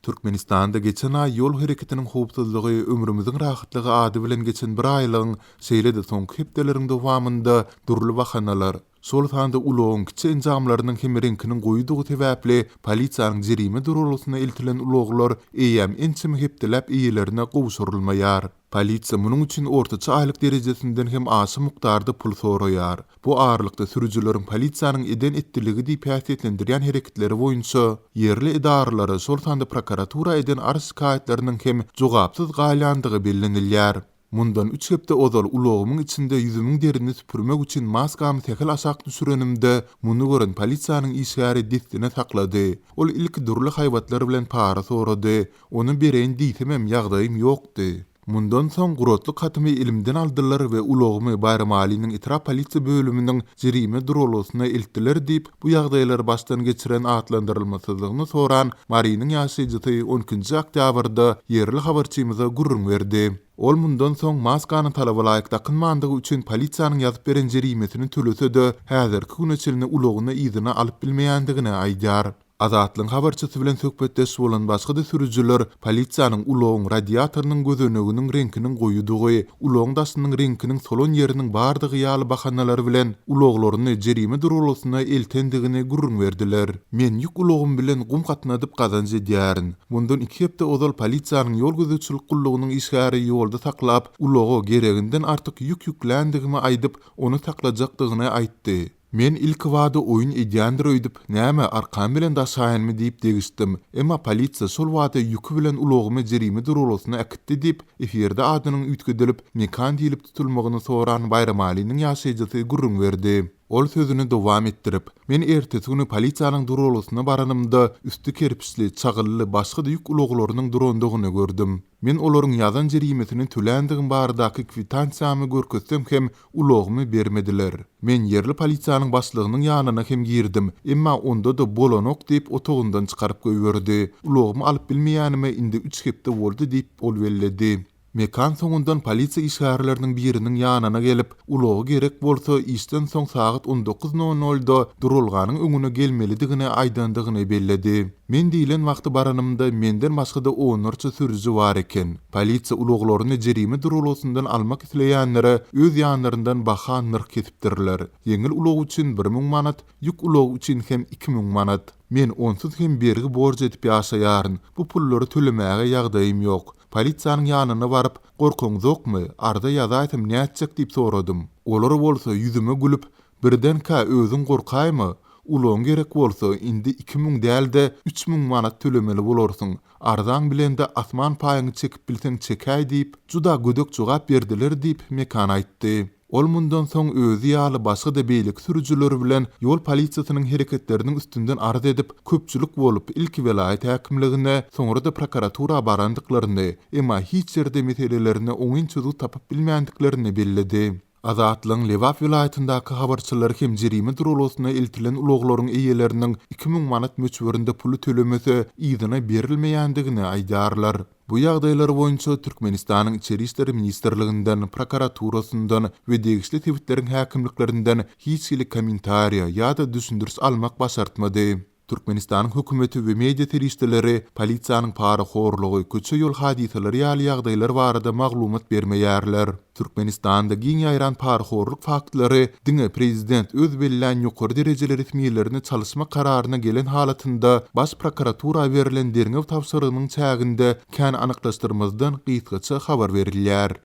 Türkmenistanda geçen ay yol hereketiniň howpsuzlygy, ömrümüziň rahatlygy ady bilen geçen bir aýlygyň seýlede soňky hepdeleriň dowamında durly bahanalar, şol sanda ulogyň kiçi enjamlarynyň hem reňkiniň goýudygy sebäpli polisiýanyň jerime durulmasyna eltilen uloglar eýem ençimi hepdelep iýelerine gowşurulmaýar. Polisiýa munyň üçin ortaça aýlyk derejesinden hem aşy mukdarda pul soraýar. Bu ağırlykda sürüjüleriň polisiýanyň eden etdirligi diýip häsiýetlendirýän hereketleri boýunça yerli idaralary şol sanda prokuratura eden arz şikaýetleriniň hem jogapsyz galýandygy bellenilýär. Mundan 3 hepde ozal ulogymyň içinde ýüzümiň derini süpürmek üçin maskamy tekel aşak düşürenimde muny gören polisiýanyň işgäri distine saklady. Ol ilki durly haýwatlar bilen para sorady. Onu bereň diýsemem ýagdaýym ýokdy. Mundan soň gurotlyk hatymy elimden aldylar we ulogymy Bayram Aliýnyň itiraf polisiýa bölüminiň jerime durulmasyna eltdiler diýip bu ýagdaýlary başdan geçiren atlandyrylmasyzlygyny soran Mariýanyň ýaşaýjysy 12-nji oktýabrda yerli habarçymyza gurrun berdi. Ol mundan soň maskany talaba laýyk takynmandygy üçin polisiýanyň ýazyp beren jerimesini төлese-de häzirki güneçelini ulogyna ýzyna alyp bilmeýändigine aýdýar. Azatlyň habarçysy bilen söhbetdeş bolan başga da sürüjüler polisiýanyň ulogyň radiatorynyň gözöneginiň reňkiniň goýudygy, ulogyň daşynyň reňkiniň solon ýeriniň bardygy ýaly bahanalary bilen uloglaryny jerime durulmasyna eltendigine gurrun berdiler. Men ýük ulogum bilen gum gatnadyp gazanç edýärin. Mundan 2 hepde ozal polisiýanyň ýol gözetçilik gullugynyň işgäri ýolda saklap, ulogy gereginden artyk ýük ýüklendigimi aýdyp, onu saklajakdygyny aýtdy. Men ilk wada oýun edýändir öýdüp, näme arkam bilen daşaýanmy diýip degişdim. Emma polisiýa şol wada ýükü bilen ulogymy jerime durulmasyna äkitdi diýip, eferde adynyň üýtgedilip, mekan diýilip tutulmagyny soran Bayram Aliýnyň ýaşaýjysy gurrun berdi. Ol sözüni dowam etdirip, men ertesi güni polisiýanyň durulmasyna baranymda üstü kerpiçli, çagylly başga da ýük uloglarynyň durandygyny gördüm. Men olaryň ýazan jerimesini tüländigim bardaky kwitansiýamy görkezsem hem ulogymy bermediler. Men yerli polisiýanyň başlygynyň ýanyna hem girdim, emma onda da bolanok diýip otogyndan çykaryp goýberdi. Ulogymy alyp bilmeýänime indi 3 hepde boldy diýip ol belledi. Mekan soňundan polisiýa işgärleriniň biriniň ýanyna gelip, ulogy gerek bolsa işden soň saat 19:00-da durulganyň öňüne gelmelidigine aýdandygyny belledi. Men diýilen wagty baranymda menden başga da 10 sürüjü bar eken. Polisiýa uloglaryny jerime durulmasyndan almak isleýänlere öz ýanlaryndan baha nyrk kesipdirler. Ýeňil ulog üçin 1000 manat, ýük ulog üçin hem 2000 manat. Men onsuz hem bergi borç edip ýaşaýaryn. Bu pullary tölemäge ýagdaýym ýok. Polisiýanyň ýanyna baryp, "Gorkaňyz ýokmy? Arda ýazaýtym näçek?" diýip soradım. Olar bolsa ýüzüme gülüp, "Birden ka özüň gorkaýmy? Uloň gerek bolsa indi 2000 däl-de 3000 manat tölemeli bolarsyň. Ardan bilen de asman paýyny çekip bilseň çekäý" diýip juda gödök jogap berdiler diýip mekan aýtdy. Ol mundan soň özü ýaly başga da beýlik sürüjüleri bilen ýol polisiýasynyň hereketleriniň üstünden arz edip köpçülik bolup ilki welaýet häkimligine, soňra da prokuratura barandyklaryny, emma hiç ýerde meselelerini oňyn çözüp tapyp bilmeýändiklerini belledi. Azatlyň Lewap welaýatyndaky habarçylar hem jerime durulmasyna eltilen uloglaryň eýeleriniň 2000 manat möçberinde pulu tölemese ýyzyna berilmeýändigini aýdarlar. Bu ýagdaýlar boýunça Türkmenistanyň Içeri işleri ministrliginden, prokuraturasyndan we degişli tebitleriň häkimliklerinden hiç bir kommentariýa ýa-da düşündürs almak başartmady. Türkmenistanyň hökümeti we media terişdeleri polisiýanyň para horlugy, köçe ýol hadiseleri ýaly ýagdaýlar barada maglumat bermeýärler. Türkmenistanda giň ýaýran para horluk faktlary diňe prezident öz belläň ýokary derejeler resmiýetlerini çalyşma kararyna gelen halatynda baş prokuratura berilen derňew tapşyrygynyň çäginde kän anyklaşdyrmazdan gysgaça habar berilýär.